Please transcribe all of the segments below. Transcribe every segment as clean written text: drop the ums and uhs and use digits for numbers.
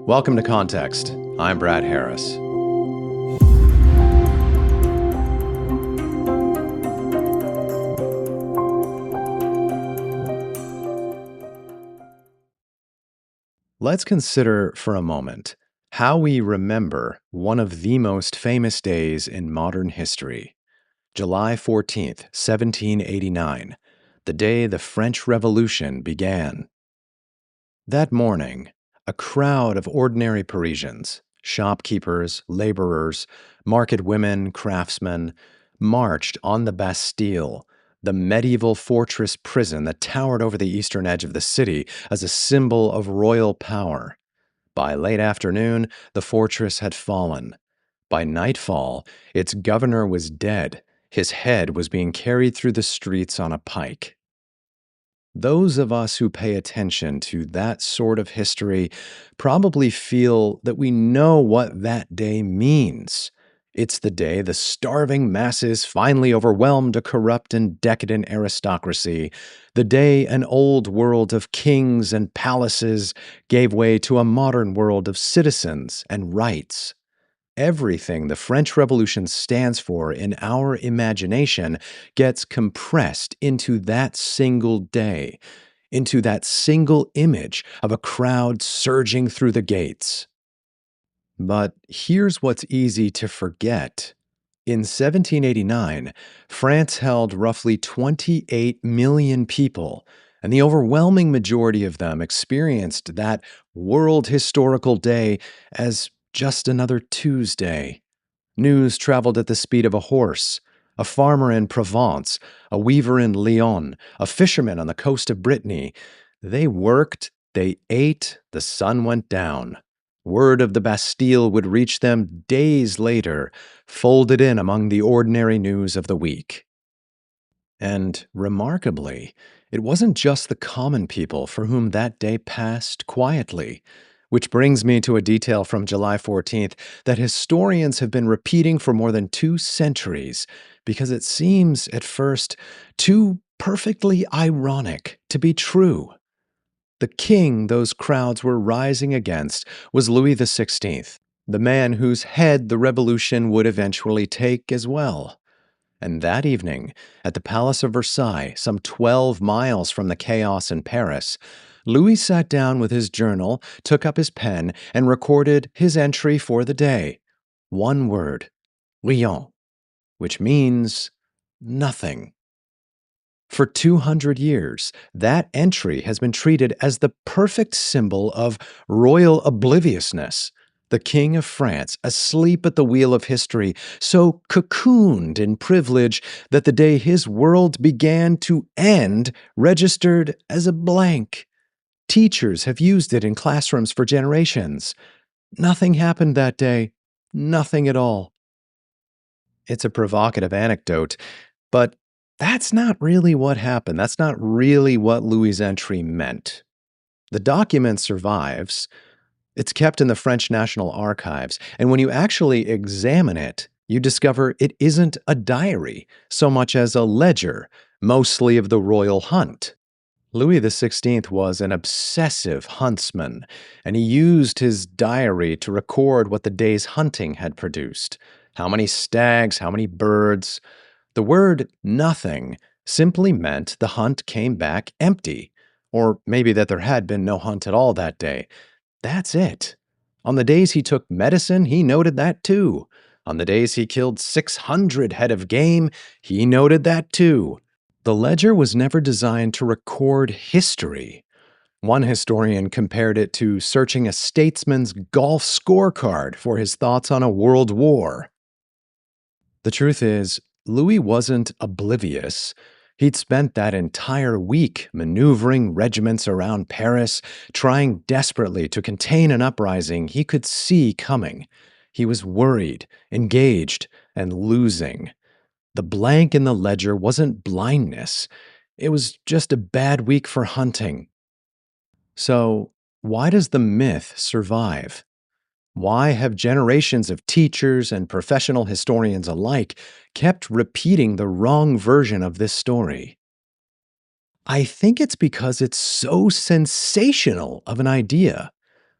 Welcome to Context. I'm Brad Harris. Let's consider for a moment how we remember one of the most famous days in modern history. July 14th, 1789, the day the French Revolution began. That morning, a crowd of ordinary Parisians, shopkeepers, laborers, market women, craftsmen, marched on the Bastille, the medieval fortress prison that towered over the eastern edge of the city as a symbol of royal power. By late afternoon, the fortress had fallen. By nightfall, its governor was dead. His head was being carried through the streets on a pike. Those of us who pay attention to that sort of history probably feel that we know what that day means. It's the day the starving masses finally overwhelmed a corrupt and decadent aristocracy, the day an old world of kings and palaces gave way to a modern world of citizens and rights. Everything the French Revolution stands for in our imagination gets compressed into that single day, into that single image of a crowd surging through the gates. But here's what's easy to forget. In 1789, France held roughly 28 million people, and the overwhelming majority of them experienced that world historical day as just another Tuesday. News traveled at the speed of a horse. A farmer in Provence, a weaver in Lyon, a fisherman on the coast of Brittany. They worked, they ate, the sun went down. Word of the Bastille would reach them days later, folded in among the ordinary news of the week. And remarkably, it wasn't just the common people for whom that day passed quietly. Which brings me to a detail from July 14th that historians have been repeating for more than 2 centuries because it seems, at first, too perfectly ironic to be true. The king those crowds were rising against was Louis XVI, the man whose head the revolution would eventually take as well. And that evening, at the Palace of Versailles, some 12 miles from the chaos in Paris, Louis sat down with his journal, took up his pen, and recorded his entry for the day. One word, rien, which means nothing. For 200 years, that entry has been treated as the perfect symbol of royal obliviousness. The King of France, asleep at the wheel of history, so cocooned in privilege that the day his world began to end registered as a blank. Teachers have used it in classrooms for generations. Nothing happened that day. Nothing at all. It's a provocative anecdote, but that's not really what happened. That's not really what Louis' entry meant. The document survives. It's kept in the French National Archives, and when you actually examine it, you discover it isn't a diary so much as a ledger, mostly of the royal hunt. Louis XVI was an obsessive huntsman, and he used his diary to record what the day's hunting had produced. How many stags, how many birds. The word nothing simply meant the hunt came back empty, or maybe that there had been no hunt at all that day. That's it. On the days he took medicine, he noted that too. On the days he killed 600 head of game, he noted that too. The ledger was never designed to record history. One historian compared it to searching a statesman's golf scorecard for his thoughts on a world war. The truth is, Louis wasn't oblivious. He'd spent that entire week maneuvering regiments around Paris, trying desperately to contain an uprising he could see coming. He was worried, engaged, and losing. The blank in the ledger wasn't blindness. It was just a bad week for hunting. So, why does the myth survive? Why have generations of teachers and professional historians alike kept repeating the wrong version of this story? I think it's because it's so sensational of an idea.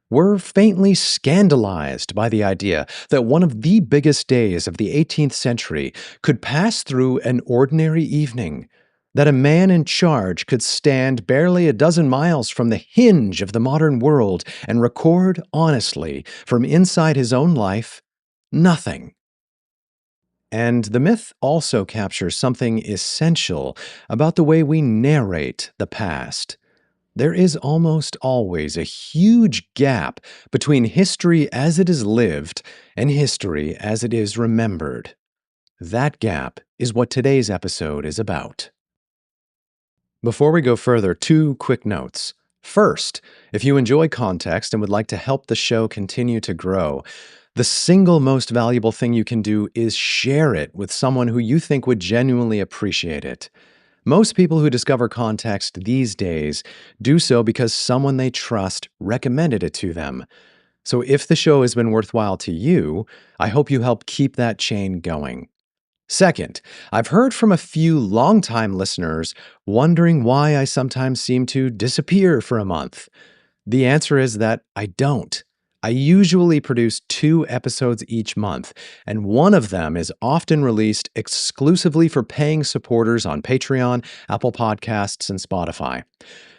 We're faintly scandalized by the idea that one of the biggest days of the 18th century could pass through an ordinary evening, that a man in charge could stand barely a dozen miles from the hinge of the modern world and record honestly from inside his own life nothing. And the myth also captures something essential about the way we narrate the past. There is almost always a huge gap between history as it is lived and history as it is remembered. That gap is what today's episode is about. Before we go further, two quick notes. First, if you enjoy context and would like to help the show continue to grow, the single most valuable thing you can do is share it with someone who you think would genuinely appreciate it. Most people who discover context these days do so because someone they trust recommended it to them. So if the show has been worthwhile to you, I hope you help keep that chain going. Second, I've heard from a few longtime listeners wondering why I sometimes seem to disappear for a month. The answer is that I don't. I usually produce 2 episodes each month, and one of them is often released exclusively for paying supporters on Patreon, Apple Podcasts, and Spotify.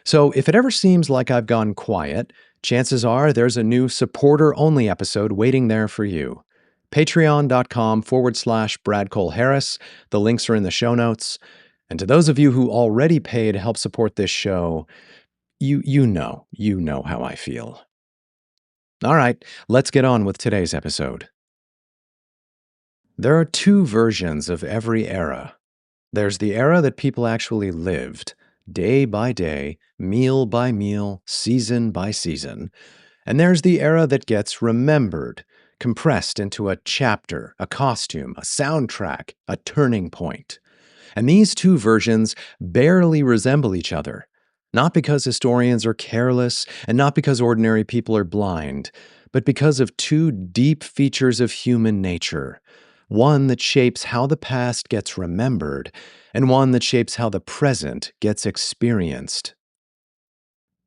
So if it ever seems like I've gone quiet, chances are there's a new supporter-only episode waiting there for you. Patreon.com/Brad Cole Harris. The links are in the show notes. And to those of you who already pay to help support this show, you know how I feel. All right, let's get on with today's episode. There are two versions of every era. There's the era that people actually lived, day by day, meal by meal, season by season. And there's the era that gets remembered, compressed into a chapter, a costume, a soundtrack, a turning point. And these two versions barely resemble each other. Not because historians are careless and not because ordinary people are blind, but because of two deep features of human nature. One that shapes how the past gets remembered, and one that shapes how the present gets experienced.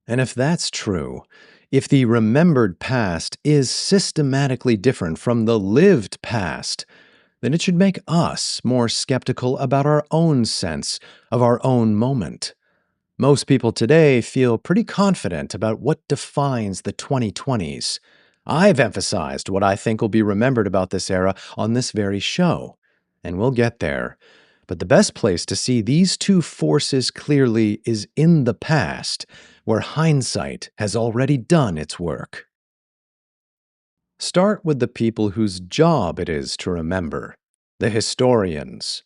And if that's true, if the remembered past is systematically different from the lived past, then it should make us more skeptical about our own sense of our own moment. Most people today feel pretty confident about what defines the 2020s. I've emphasized what I think will be remembered about this era on this very show, and we'll get there. But the best place to see these two forces clearly is in the past, where hindsight has already done its work. Start with the people whose job it is to remember, the historians.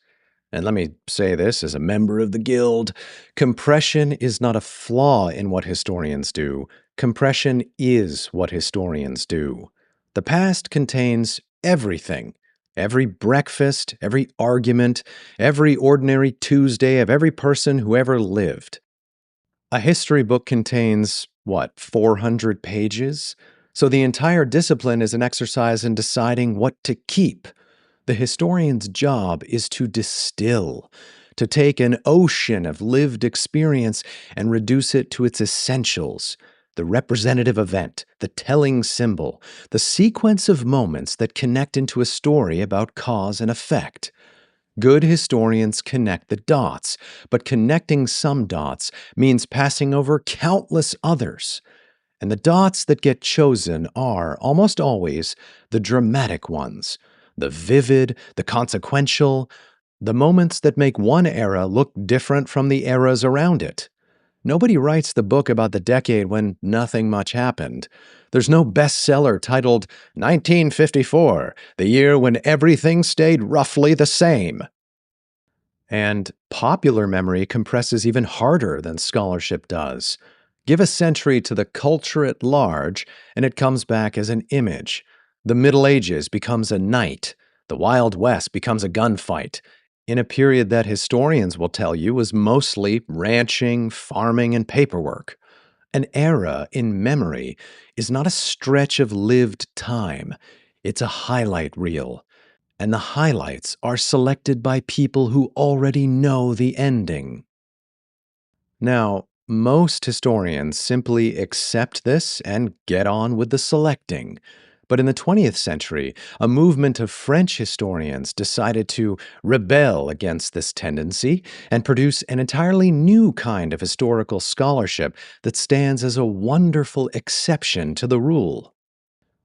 And let me say this as a member of the Guild, compression is not a flaw in what historians do. Compression is what historians do. The past contains everything. Every breakfast, every argument, every ordinary Tuesday of every person who ever lived. A history book contains, 400 pages? So the entire discipline is an exercise in deciding what to keep. The historian's job is to distill, to take an ocean of lived experience and reduce it to its essentials, the representative event, the telling symbol, the sequence of moments that connect into a story about cause and effect. Good historians connect the dots, but connecting some dots means passing over countless others. And the dots that get chosen are, almost always, the dramatic ones, the vivid, the consequential, the moments that make one era look different from the eras around it. Nobody writes the book about the decade when nothing much happened. There's no bestseller titled 1954, the year when everything stayed roughly the same. And popular memory compresses even harder than scholarship does. Give a century to the culture at large, and it comes back as an image. The Middle Ages becomes a night. The Wild West becomes a gunfight. In a period that historians will tell you was mostly ranching, farming, and paperwork. An era in memory is not a stretch of lived time. It's a highlight reel. And the highlights are selected by people who already know the ending. Now, Most historians simply accept this and get on with the selecting. But in the 20th century, a movement of French historians decided to rebel against this tendency and produce an entirely new kind of historical scholarship that stands as a wonderful exception to the rule.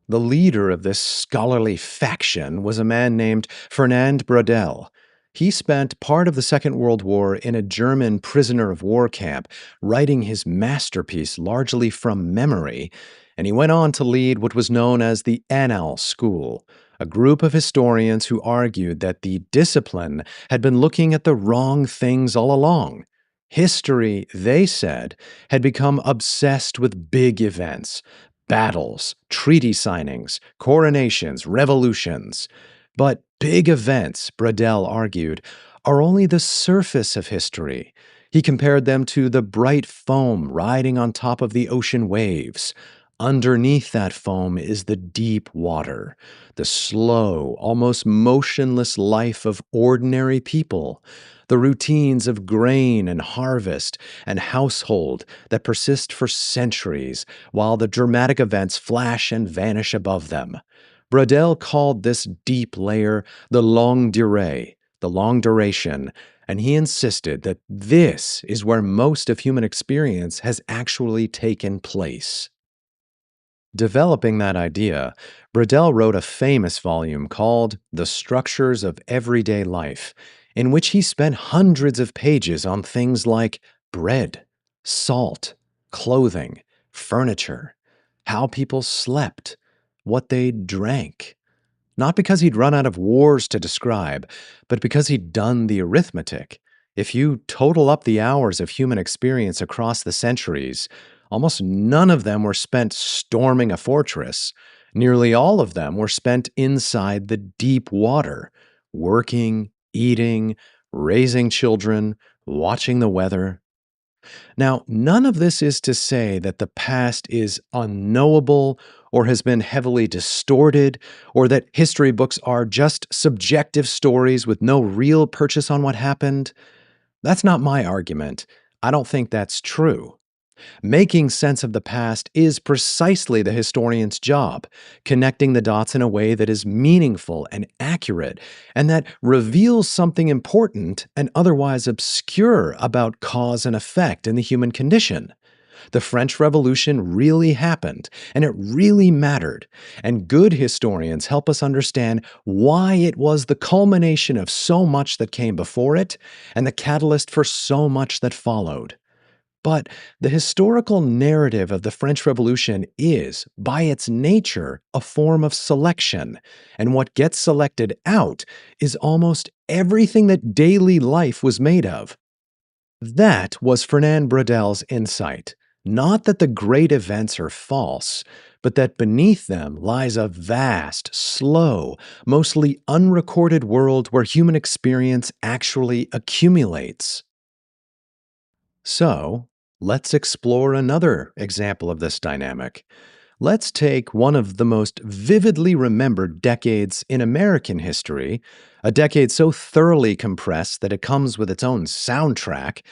The leader of this scholarly faction was a man named Fernand Braudel. He spent part of the Second World War in a German prisoner of war camp, writing his masterpiece largely from memory, and he went on to lead what was known as the Annales School, a group of historians who argued that the discipline had been looking at the wrong things all along. History, they said, had become obsessed with big events, battles, treaty signings, coronations, revolutions. But big events, Braudel argued, are only the surface of history. He compared them to the bright foam riding on top of the ocean waves. Underneath that foam is the deep water, the slow, almost motionless life of ordinary people, the routines of grain and harvest and household that persist for centuries while the dramatic events flash and vanish above them. Braudel called this deep layer the longue durée, the long duration, and he insisted that this is where most of human experience has actually taken place. Developing that idea, Braudel wrote a famous volume called The Structures of Everyday Life, in which he spent hundreds of pages on things like bread, salt, clothing, furniture, how people slept, what they drank. Not because he'd run out of wars to describe, but because he'd done the arithmetic. If you total up the hours of human experience across the centuries, almost none of them were spent storming a fortress. Nearly all of them were spent inside the deep water, working, eating, raising children, watching the weather. Now, none of this is to say that the past is unknowable or has been heavily distorted or that history books are just subjective stories with no real purchase on what happened. That's not my argument. I don't think that's true. Making sense of the past is precisely the historian's job, connecting the dots in a way that is meaningful and accurate, and that reveals something important and otherwise obscure about cause and effect in the human condition. The French Revolution really happened, and it really mattered, and good historians help us understand why it was the culmination of so much that came before it and the catalyst for so much that followed. But the historical narrative of the French Revolution is, by its nature, a form of selection, and what gets selected out is almost everything that daily life was made of. That was Fernand Braudel's insight. Not that the great events are false, but that beneath them lies a vast, slow, mostly unrecorded world where human experience actually accumulates. So, let's explore another example of this dynamic. Let's take one of the most vividly remembered decades in American history, a decade so thoroughly compressed that it comes with its own soundtrack,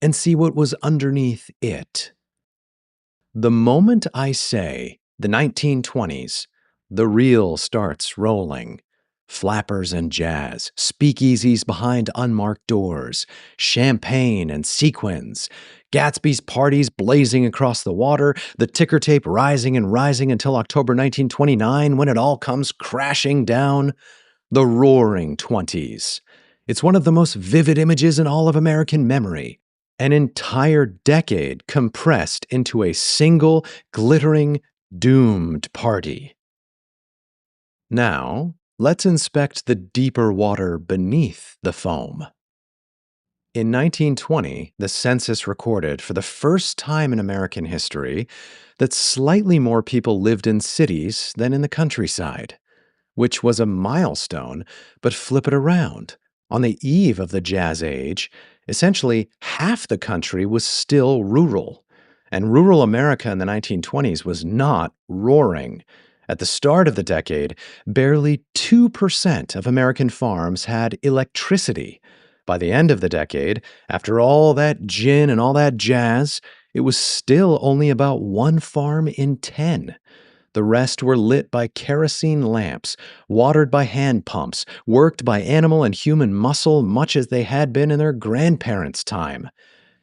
and see what was underneath it. The moment I say the 1920s, the reel starts rolling. Flappers and jazz, speakeasies behind unmarked doors, champagne and sequins, Gatsby's parties blazing across the water, the ticker tape rising and rising until October 1929 when it all comes crashing down. The Roaring Twenties. It's one of the most vivid images in all of American memory. An entire decade compressed into a single, glittering, doomed party. Now, let's inspect the deeper water beneath the foam. In 1920, the census recorded, for the first time in American history, that slightly more people lived in cities than in the countryside, which was a milestone, but flip it around. On the eve of the Jazz Age, essentially half the country was still rural. And rural America in the 1920s was not roaring. At the start of the decade, barely 2% of American farms had electricity. By the end of the decade, after all that gin and all that jazz, it was still only about one farm in 10. The rest were lit by kerosene lamps, watered by hand pumps, worked by animal and human muscle much as they had been in their grandparents' time.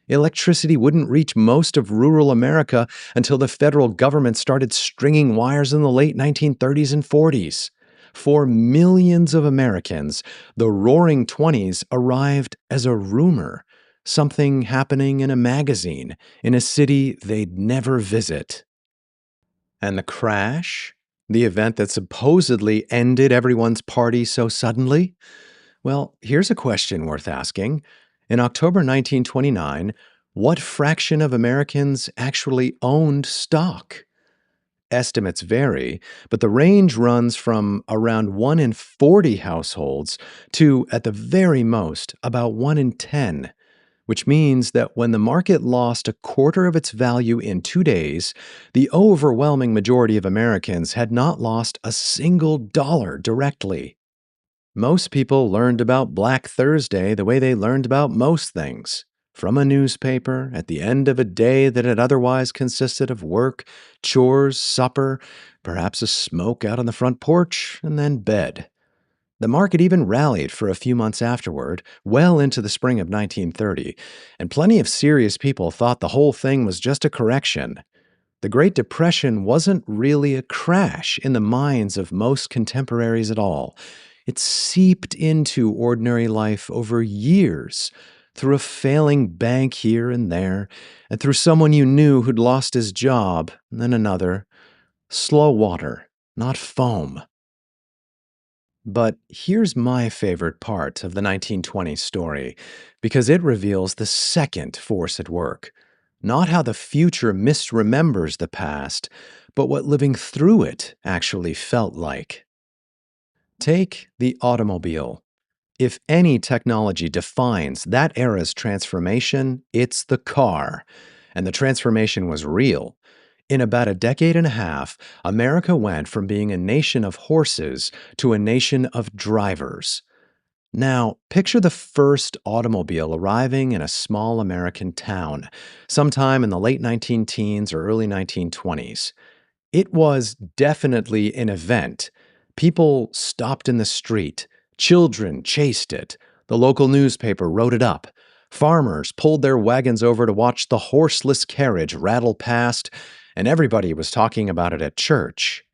Electricity wouldn't reach most of rural America until the federal government started stringing wires in the late 1930s and 40s. For millions of Americans, the Roaring Twenties arrived as a rumor, something happening in a magazine, in a city they'd never visit. And the crash? The event that supposedly ended everyone's party so suddenly? Well, here's a question worth asking. In October 1929, what fraction of Americans actually owned stock? Estimates vary, but the range runs from around 1 in 40 households to, at the very most, about 1 in 10, which means that when the market lost a quarter of its value in 2 days, the overwhelming majority of Americans had not lost a single dollar directly. Most people learned about Black Thursday the way they learned about most things, from a newspaper at the end of a day that had otherwise consisted of work, chores, supper, perhaps a smoke out on the front porch, and then bed. The market even rallied for a few months afterward, well into the spring of 1930, and plenty of serious people thought the whole thing was just a correction. The Great Depression wasn't really a crash in the minds of most contemporaries at all. It seeped into ordinary life over years, through a failing bank here and there, and through someone you knew who'd lost his job, and then another. Slow water, not foam. But here's my favorite part of the 1920s story, because it reveals the second force at work. Not how the future misremembers the past, but what living through it actually felt like. Take the automobile. If any technology defines that era's transformation, it's the car. And the transformation was real. In about a decade and a half, America went from being a nation of horses to a nation of drivers. Now, picture the first automobile arriving in a small American town, sometime in the late 19 teens or early 1920s. It was definitely an event. People stopped in the street. Children chased it. The local newspaper wrote it up. Farmers pulled their wagons over to watch the horseless carriage rattle past, and everybody was talking about it at church.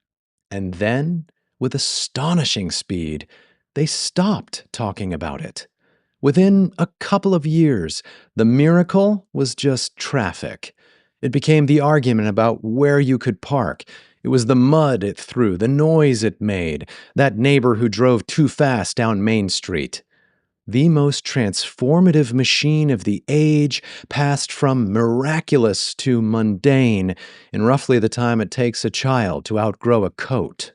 And then, with astonishing speed, they stopped talking about it. Within a couple of years, the miracle was just traffic. It became the argument about where you could park. It was the mud it threw, the noise it made, that neighbor who drove too fast down Main Street. The most transformative machine of the age passed from miraculous to mundane in roughly the time it takes a child to outgrow a coat.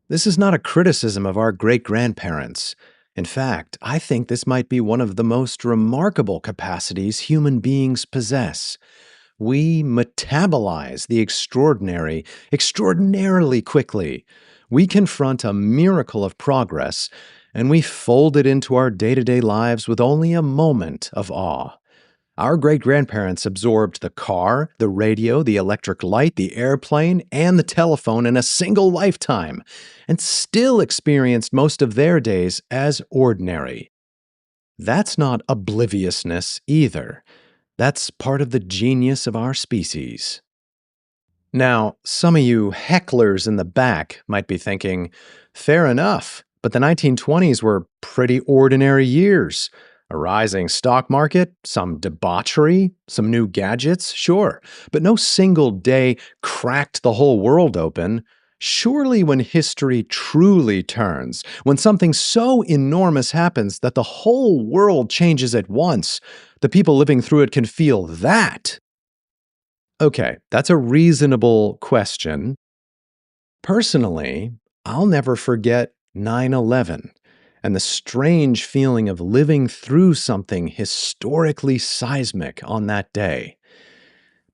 This is not a criticism of our great-grandparents. In fact, I think this might be one of the most remarkable capacities human beings possess. We metabolize the extraordinary extraordinarily quickly. We confront a miracle of progress, and we fold it into our day-to-day lives with only a moment of awe. Our great-grandparents absorbed the car, the radio, the electric light, the airplane, and the telephone in a single lifetime, and still experienced most of their days as ordinary. That's not obliviousness either. That's part of the genius of our species. Now, some of you hecklers in the back might be thinking, fair enough, but the 1920s were pretty ordinary years. A rising stock market, some debauchery, some new gadgets, sure, but no single day cracked the whole world open. Surely when history truly turns, when something so enormous happens that the whole world changes at once, the people living through it can feel that. Okay, that's a reasonable question. Personally, I'll never forget 9/11 and the strange feeling of living through something historically seismic on that day.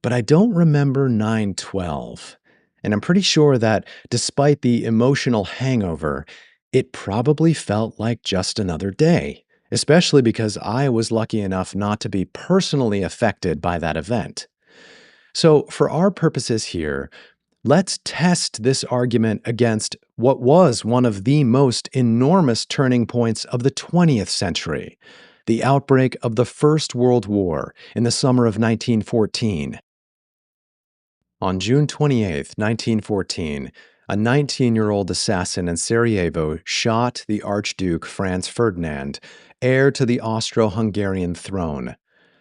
But I don't remember 9/12, and I'm pretty sure that despite the emotional hangover, it probably felt like just another day, especially because I was lucky enough not to be personally affected by that event. So, for our purposes here, let's test this argument against what was one of the most enormous turning points of the 20th century, the outbreak of the First World War in the summer of 1914. On June 28, 1914, a 19-year-old assassin in Sarajevo shot the Archduke Franz Ferdinand, heir to the Austro-Hungarian throne.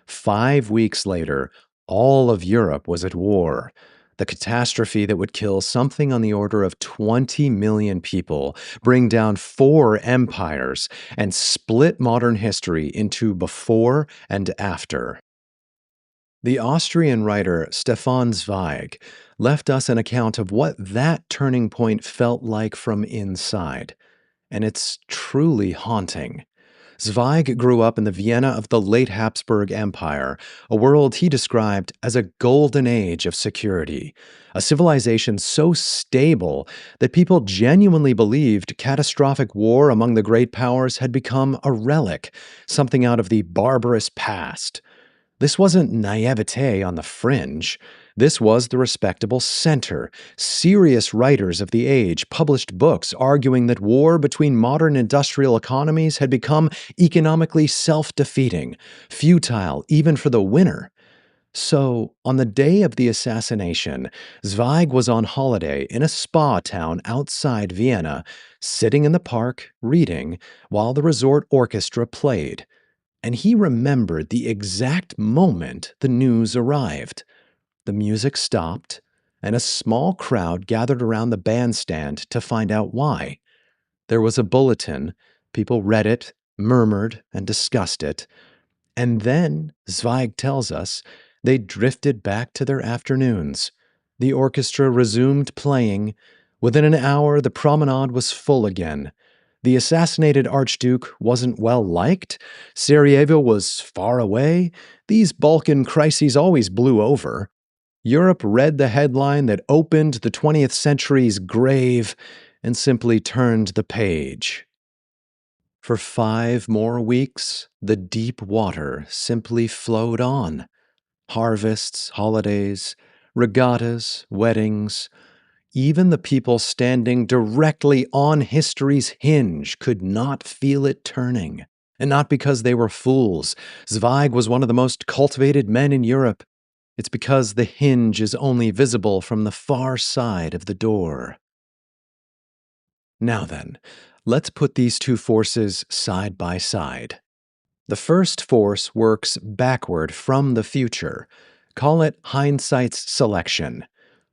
5 weeks later, all of Europe was at war. The catastrophe that would kill something on the order of 20 million people, bring down four empires, and split modern history into before and after. The Austrian writer Stefan Zweig left us an account of what that turning point felt like from inside, and it's truly haunting. Zweig grew up in the Vienna of the late Habsburg Empire, a world he described as a golden age of security, a civilization so stable that people genuinely believed catastrophic war among the great powers had become a relic, something out of the barbarous past. This wasn't naivete on the fringe. This was the respectable center. Serious writers of the age published books arguing that war between modern industrial economies had become economically self-defeating, futile even for the winner. So, on the day of the assassination, Zweig was on holiday in a spa town outside Vienna, sitting in the park, reading, while the resort orchestra played. And he remembered the exact moment the news arrived. The music stopped, and a small crowd gathered around the bandstand to find out why. There was a bulletin, people read it, murmured, and discussed it. And then, Zweig tells us, they drifted back to their afternoons. The orchestra resumed playing. Within an hour, the promenade was full again. The assassinated Archduke wasn't well liked. Sarajevo was far away. These Balkan crises always blew over. Europe read the headline that opened the 20th century's grave and simply turned the page. For 5 more weeks, the deep water simply flowed on. Harvests, holidays, regattas, weddings. Even the people standing directly on history's hinge could not feel it turning. And not because they were fools. Zweig was one of the most cultivated men in Europe. It's because the hinge is only visible from the far side of the door. Now then, let's put these two forces side by side. The first force works backward from the future. Call it hindsight's selection.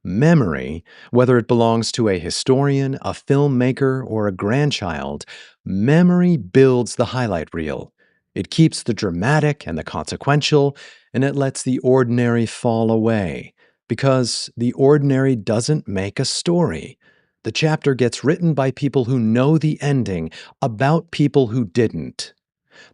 Memory, whether it belongs to a historian, a filmmaker, or a grandchild, memory builds the highlight reel. It keeps the dramatic and the consequential, and it lets the ordinary fall away. Because the ordinary doesn't make a story. The chapter gets written by people who know the ending, about people who didn't.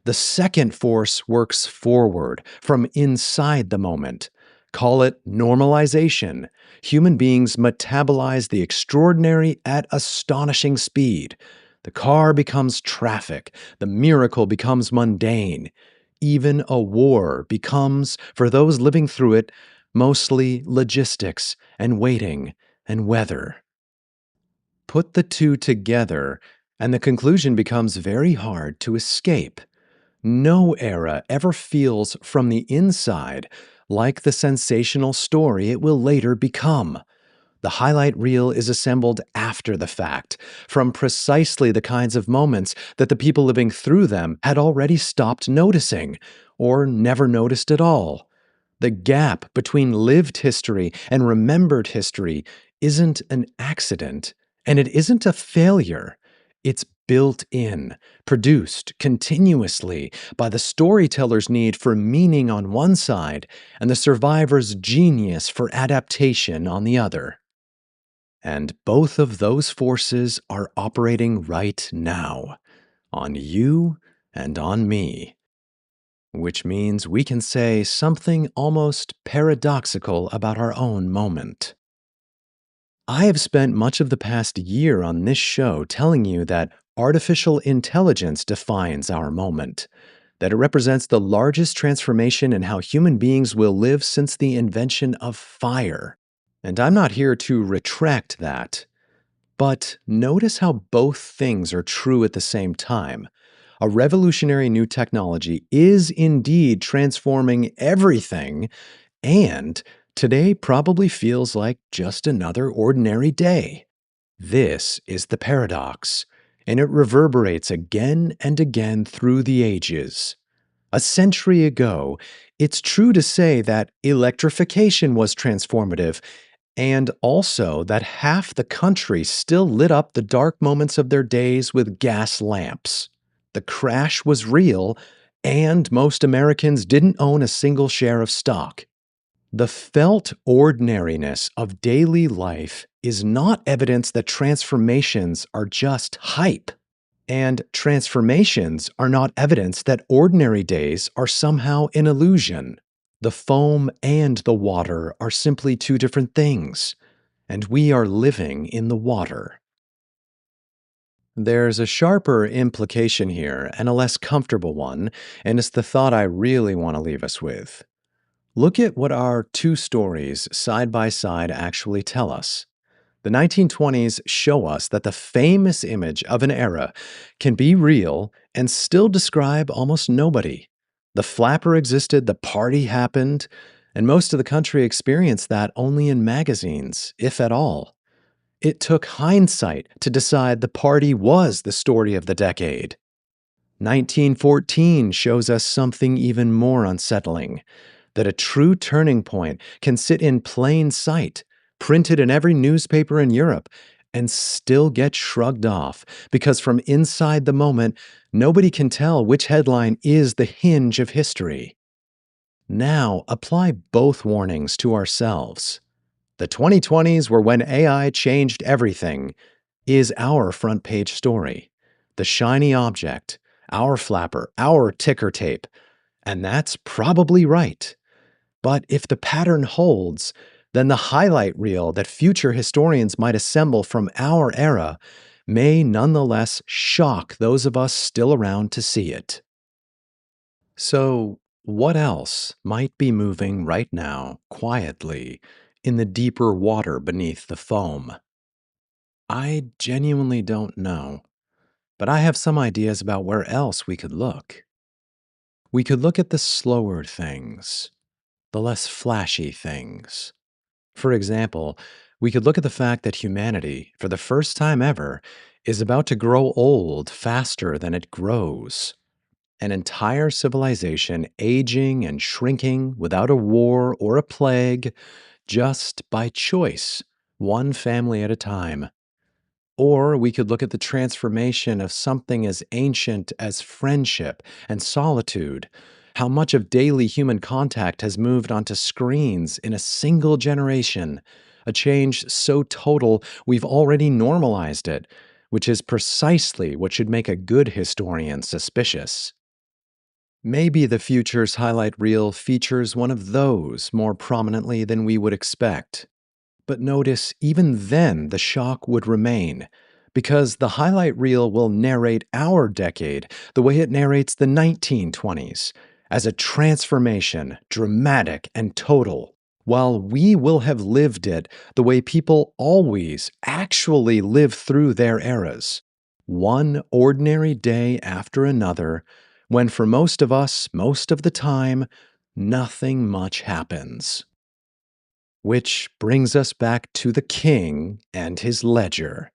The second force works forward, from inside the moment. Call it normalization. Human beings metabolize the extraordinary at astonishing speed. The car becomes traffic. The miracle becomes mundane. Even a war becomes, for those living through it, mostly logistics and waiting and weather. Put the two together, and the conclusion becomes very hard to escape. No era ever feels from the inside like the sensational story it will later become. The highlight reel is assembled after the fact, from precisely the kinds of moments that the people living through them had already stopped noticing, or never noticed at all. The gap between lived history and remembered history isn't an accident, and it isn't a failure. It's built in, produced continuously by the storyteller's need for meaning on one side and the survivor's genius for adaptation on the other. And both of those forces are operating right now, on you and on me. Which means we can say something almost paradoxical about our own moment. I have spent much of the past year on this show telling you that artificial intelligence defines our moment, that it represents the largest transformation in how human beings will live since the invention of fire. And I'm not here to retract that. But notice how both things are true at the same time. A revolutionary new technology is indeed transforming everything, and today probably feels like just another ordinary day. This is the paradox, and it reverberates again and again through the ages. A century ago, it's true to say that electrification was transformative, and also that half the country still lit up the dark moments of their days with gas lamps. The crash was real, and most Americans didn't own a single share of stock. The felt ordinariness of daily life is not evidence that transformations are just hype. And transformations are not evidence that ordinary days are somehow an illusion. The foam and the water are simply two different things, and we are living in the water. There's a sharper implication here and a less comfortable one, and it's the thought I really want to leave us with. Look at what our two stories side by side actually tell us. The 1920s show us that the famous image of an era can be real and still describe almost nobody. The flapper existed, the party happened, and most of the country experienced that only in magazines, if at all. It took hindsight to decide the party was the story of the decade. 1914 shows us something even more unsettling, that a true turning point can sit in plain sight, printed in every newspaper in Europe, and still get shrugged off because from inside the moment, nobody can tell which headline is the hinge of history. Now, apply both warnings to ourselves. The 2020s were when AI changed everything is our front page story. The shiny object, our flapper, our ticker tape. And that's probably right. But if the pattern holds, then the highlight reel that future historians might assemble from our era may nonetheless shock those of us still around to see it. So, what else might be moving right now, quietly, in the deeper water beneath the foam? I genuinely don't know, but I have some ideas about where else we could look. We could look at the slower things, the less flashy things. For example, we could look at the fact that humanity, for the first time ever, is about to grow old faster than it grows. An entire civilization aging and shrinking without a war or a plague, just by choice, one family at a time. Or we could look at the transformation of something as ancient as friendship and solitude, how much of daily human contact has moved onto screens in a single generation, a change so total we've already normalized it, which is precisely what should make a good historian suspicious. Maybe the future's highlight reel features one of those more prominently than we would expect. But notice, even then, the shock would remain, because the highlight reel will narrate our decade the way it narrates the 1920s, as a transformation, dramatic and total, while we will have lived it the way people always actually live through their eras, one ordinary day after another, when for most of us, most of the time, nothing much happens. Which brings us back to the king and his ledger.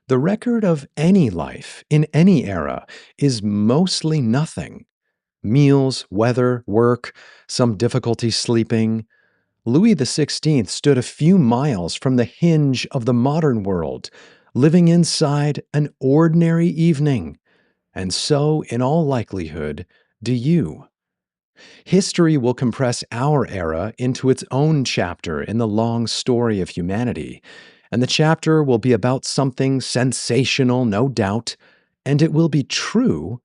The record of any life in any era is mostly nothing. Meals, weather, work, some difficulty sleeping. Louis XVI stood a few miles from the hinge of the modern world, living inside an ordinary evening. And so, in all likelihood, do you. History will compress our era into its own chapter in the long story of humanity, and the chapter will be about something sensational, no doubt, and it will be true,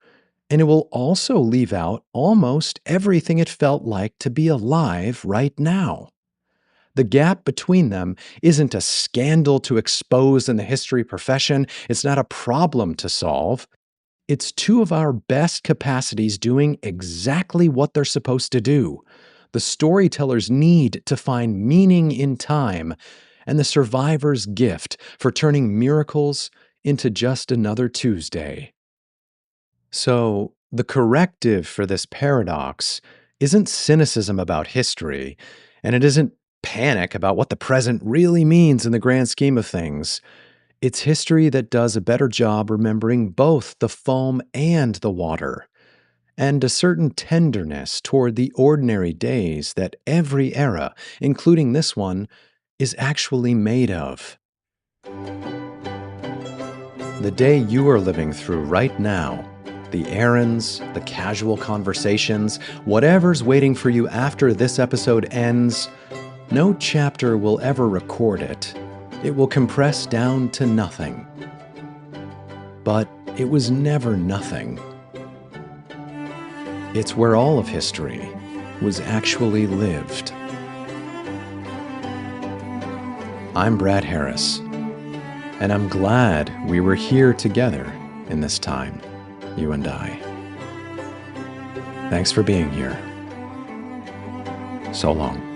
and it will also leave out almost everything it felt like to be alive right now. The gap between them isn't a scandal to expose in the history profession. It's not a problem to solve. It's two of our best capacities doing exactly what they're supposed to do. The storyteller's need to find meaning in time, and the survivor's gift for turning miracles into just another Tuesday. So, the corrective for this paradox isn't cynicism about history, and it isn't panic about what the present really means in the grand scheme of things. It's history that does a better job remembering both the foam and the water, and a certain tenderness toward the ordinary days that every era, including this one, is actually made of. The day you are living through right now, the errands, the casual conversations, whatever's waiting for you after this episode ends, no chapter will ever record it. It will compress down to nothing. But it was never nothing. It's where all of history was actually lived. I'm Brad Harris, and I'm glad we were here together in this time, you and I. Thanks for being here. So long.